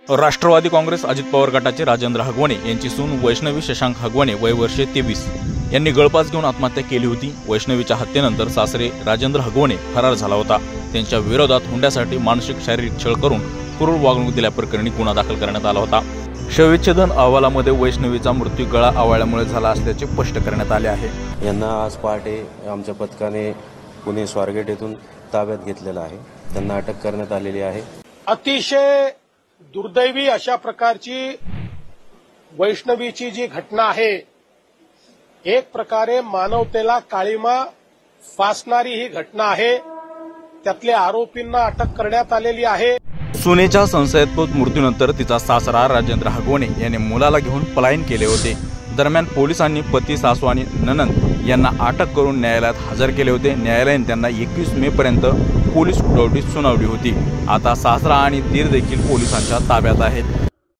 राष्ट्रवादी काँग्रेस अजित पवार गटाचे राजेंद्र हगवणे यांची सून वैष्णवी शशांक हगवणे वय वर्षे 23 यांनी गळफास घेऊन आत्महत्या केली होती। वैष्णवीच्या हत्येनंतर सासरे राजेंद्र हगवणे फरार झाला होता। त्यांच्या विरोधात हुंड्यासाठी मानसिक शारीरिक छळ करून क्रूर वागणूक दिल्याप्रकरणी गुन्हा दाखल करण्यात आला होता। शवविच्छेदन अहवालामध्ये वैष्णवीचा मृत्यू गळा आवळल्यामुळे झाला असल्याचे स्पष्ट करण्यात आले आहे। यांना आज पहाटे आमच्या पथकाने पुणे स्वारगेट येथून ताब्यात घेतलेला आहे। त्यांना अटक करण्यात आलेली आहे। अतिशय दुर्दैवी अशा प्रकारची वैष्णवीची जी घटना आहे, एक प्रकारे मानवतेला काळिमा फासणारी ही घटना आहे। त्यातल्या आरोपींना अटक करण्यात आलेली आहे। सुनेच्या संशयास्पद मृत्यूनंतर तिचा सासरा राजेंद्र हगवणे याने मुलाला घेऊन पलायन केले होते। दरम्यान पोलिसांनी पती, सासू आणि नणंद यांना अटक करून न्यायालयात हजर केले होते। न्यायालयाने त्यांना 21 मे पर्यंत पोलीस कोठडी सुनावली होती। आता सासरा आणि दीर देखील पोलिसांच्या ताब्यात आहेत।